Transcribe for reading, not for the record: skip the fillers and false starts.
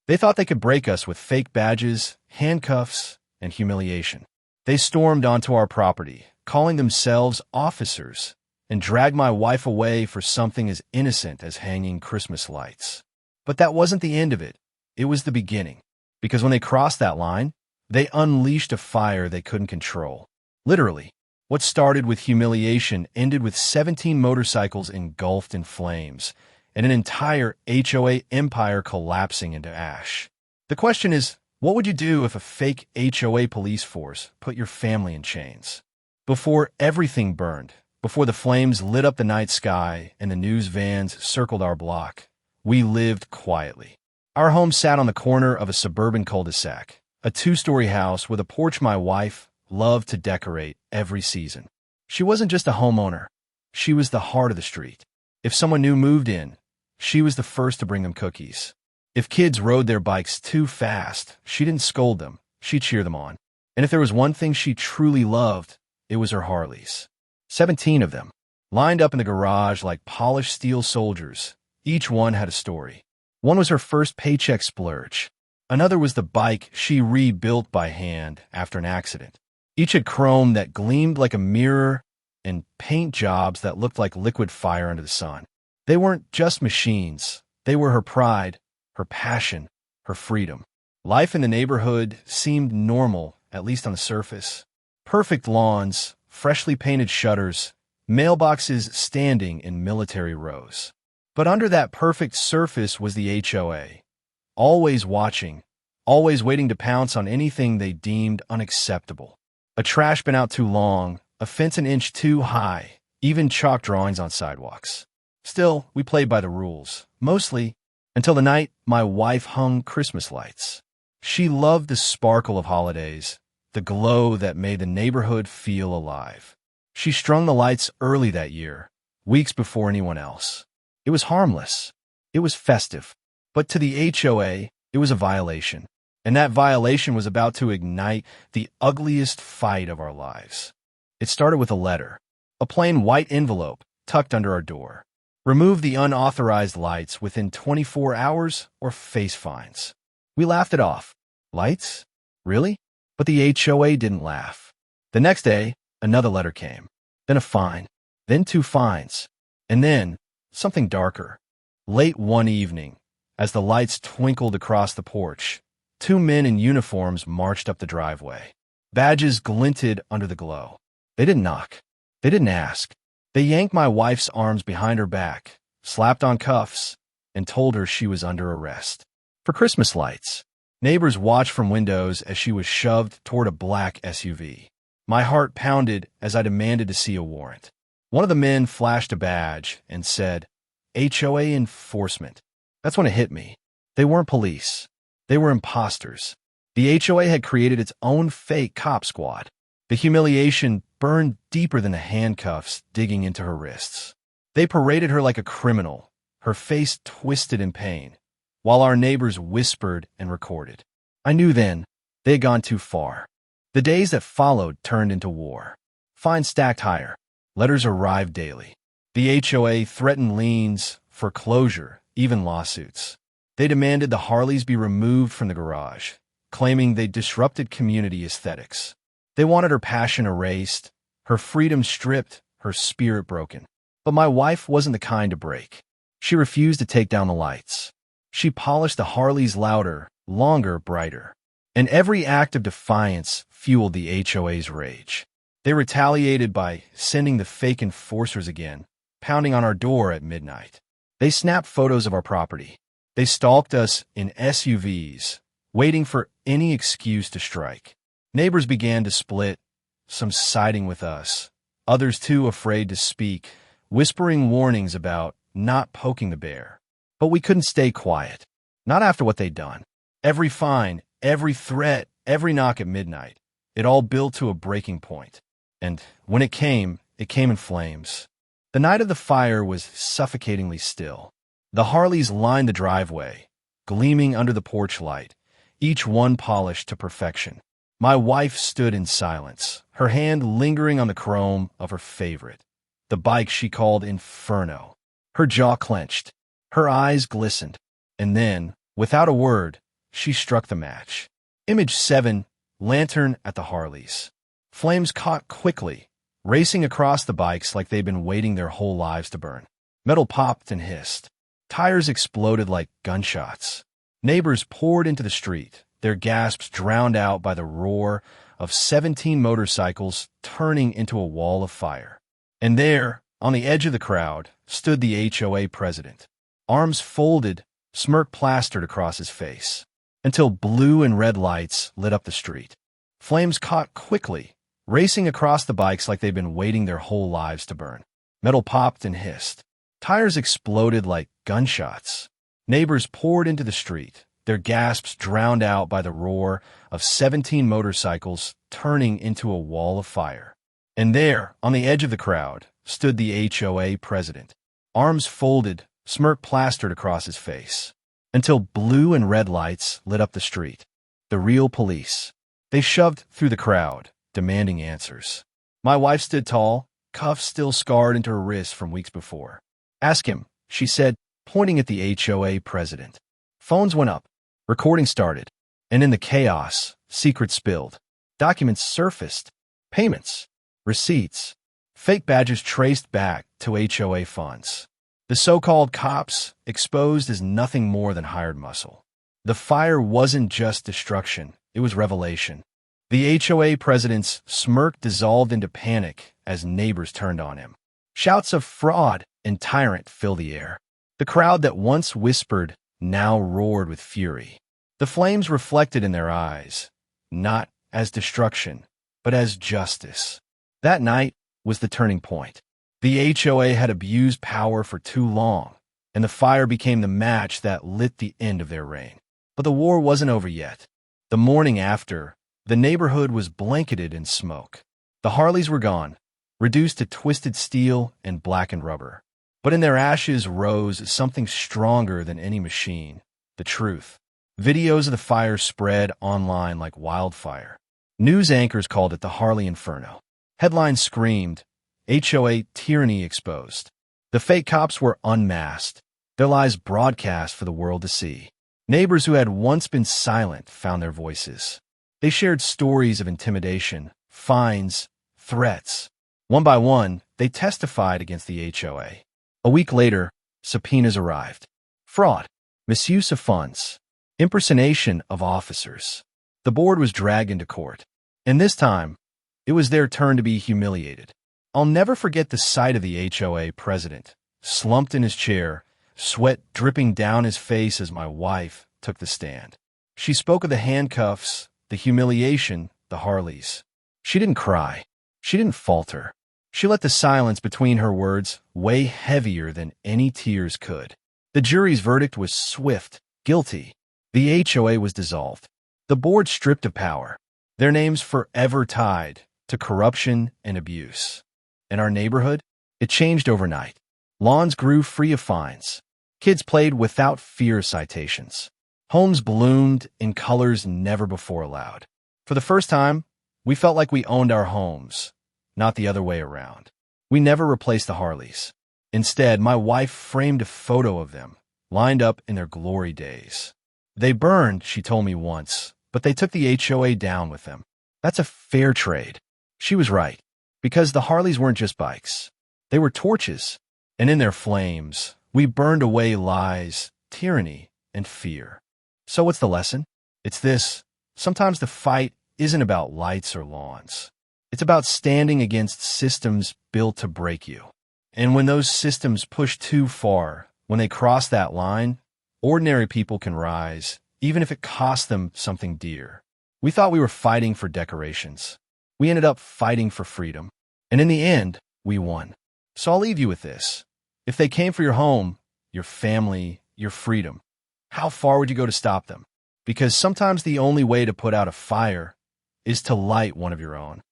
They thought they could break us with fake badges, handcuffs, and humiliation. They stormed onto our property, calling themselves officers, and dragged my wife away for something as innocent as hanging Christmas lights. But that wasn't the end of it. It was the beginning. Because when they crossed that line, they unleashed a fire they couldn't control. Literally, what started with humiliation ended with 17 motorcycles engulfed in flames, and an entire HOA empire collapsing into ash. The question is, what would you do if a fake HOA police force put your family in chains? Before everything burned, before the flames lit up the night sky and the news vans circled our block, we lived quietly. Our home sat on the corner of a suburban cul-de-sac, a 2-story house with a porch my wife loved to decorate every season. She wasn't just a homeowner. She was the heart of the street. If someone new moved in, she was the first to bring them cookies. If kids rode their bikes too fast, she didn't scold them. She'd cheer them on. And if there was one thing she truly loved, it was her Harleys. 17 of them, lined up in the garage like polished steel soldiers. Each one had a story. One was her first paycheck splurge. Another was the bike she rebuilt by hand after an accident. Each had chrome that gleamed like a mirror and paint jobs that looked like liquid fire under the sun. They weren't just machines. They were her pride, her passion, her freedom. Life in the neighborhood seemed normal, at least on the surface. Perfect lawns, freshly painted shutters, mailboxes standing in military rows. But under that perfect surface was the HOA, always watching, always waiting to pounce on anything they deemed unacceptable. A trash bin out too long, a fence an inch too high, even chalk drawings on sidewalks. Still, we played by the rules, mostly until the night my wife hung Christmas lights. She loved the sparkle of holidays, the glow that made the neighborhood feel alive. She strung the lights early that year, weeks before anyone else. It was harmless. It was festive. But to the HOA, it was a violation. And that violation was about to ignite the ugliest fight of our lives. It started with a letter, a plain white envelope tucked under our door. Remove the unauthorized lights within 24 hours or face fines. We laughed it off. Lights? Really? But the HOA didn't laugh. The next day, another letter came. Then a fine. Then 2 fines. And then something darker. Late one evening, as the lights twinkled across the porch, 2 men in uniforms marched up the driveway. Badges glinted under the glow. They didn't knock. They didn't ask. They yanked my wife's arms behind her back, slapped on cuffs, and told her she was under arrest. For Christmas lights. Neighbors watched from windows as she was shoved toward a black SUV. My heart pounded as I demanded to see a warrant. One of the men flashed a badge and said, HOA enforcement. That's when it hit me. They weren't police. They were imposters. The HOA had created its own fake cop squad. The humiliation burned deeper than the handcuffs digging into her wrists. They paraded her like a criminal, her face twisted in pain, while our neighbors whispered and recorded. I knew then they had gone too far. The days that followed turned into war. Fines stacked higher. Letters arrived daily. The HOA threatened liens, foreclosure, even lawsuits. They demanded the Harleys be removed from the garage, claiming they disrupted community aesthetics. They wanted her passion erased, her freedom stripped, her spirit broken. But my wife wasn't the kind to break. She refused to take down the lights. She polished the Harleys louder, longer, brighter. And every act of defiance fueled the HOA's rage. They retaliated by sending the fake enforcers again, pounding on our door at midnight. They snapped photos of our property. They stalked us in SUVs, waiting for any excuse to strike. Neighbors began to split, some siding with us, others too afraid to speak, whispering warnings about not poking the bear. But we couldn't stay quiet. Not after what they'd done. Every fine, every threat, every knock at midnight, it all built to a breaking point. And when it came in flames. The night of the fire was suffocatingly still. The Harleys lined the driveway, gleaming under the porch light, each one polished to perfection. My wife stood in silence, her hand lingering on the chrome of her favorite, the bike she called Inferno. Her jaw clenched, her eyes glistened, and then, without a word, she struck the match. Image 7, lantern at the Harleys. Flames caught quickly, racing across the bikes like they'd been waiting their whole lives to burn. Metal popped and hissed. Tires exploded like gunshots. Neighbors poured into the street, their gasps drowned out by the roar of 17 motorcycles turning into a wall of fire. And there, on the edge of the crowd, stood the HOA president, arms folded, smirk plastered across his face, until blue and red lights lit up the street. Flames caught quickly, racing across the bikes like they'd been waiting their whole lives to burn. Metal popped and hissed. Tires exploded like gunshots. Neighbors poured into the street, their gasps drowned out by the roar of 17 motorcycles turning into a wall of fire. And there, on the edge of the crowd, stood the HOA president, arms folded, smirk plastered across his face, until blue and red lights lit up the street. The real police. They shoved through the crowd, demanding answers. My wife stood tall, cuffs still scarred into her wrists from weeks before. "Ask him," she said, pointing at the HOA president. Phones went up, recording started, and in the chaos, secrets spilled. Documents surfaced, payments, receipts, fake badges traced back to HOA funds. The so-called cops exposed as nothing more than hired muscle. The fire wasn't just destruction, it was revelation. The HOA president's smirk dissolved into panic as neighbors turned on him. Shouts of fraud and tyrant filled the air. The crowd that once whispered now roared with fury. The flames reflected in their eyes, not as destruction, but as justice. That night was the turning point. The HOA had abused power for too long, and the fire became the match that lit the end of their reign. But the war wasn't over yet. The morning after, the neighborhood was blanketed in smoke. The Harleys were gone, reduced to twisted steel and blackened rubber. But in their ashes rose something stronger than any machine: the truth. Videos of the fire spread online like wildfire. News anchors called it the Harley Inferno. Headlines screamed, HOA tyranny exposed. The fake cops were unmasked, their lies broadcast for the world to see. Neighbors who had once been silent found their voices. They shared stories of intimidation, fines, threats. One by one, they testified against the HOA. A week later, subpoenas arrived. Fraud, misuse of funds, impersonation of officers. The board was dragged into court. And this time, it was their turn to be humiliated. I'll never forget the sight of the HOA president, slumped in his chair, sweat dripping down his face as my wife took the stand. She spoke of the handcuffs, the humiliation, the Harleys. She didn't cry. She didn't falter. She let the silence between her words weigh heavier than any tears could. The jury's verdict was swift, guilty. The HOA was dissolved. The board stripped of power. Their names forever tied to corruption and abuse. In our neighborhood, it changed overnight. Lawns grew free of fines. Kids played without fear of citations. Homes bloomed in colors never before allowed. For the first time, we felt like we owned our homes, not the other way around. We never replaced the Harleys. Instead, my wife framed a photo of them, lined up in their glory days. They burned, she told me once, but they took the HOA down with them. That's a fair trade. She was right, because the Harleys weren't just bikes. They were torches, and in their flames, we burned away lies, tyranny, and fear. So what's the lesson? It's this: sometimes the fight isn't about lights or lawns. It's about standing against systems built to break you. And when those systems push too far, when they cross that line, ordinary people can rise, even if it costs them something dear. We thought we were fighting for decorations. We ended up fighting for freedom. And in the end, we won. So I'll leave you with this. If they came for your home, your family, your freedom, how far would you go to stop them? Because sometimes the only way to put out a fire is to light one of your own.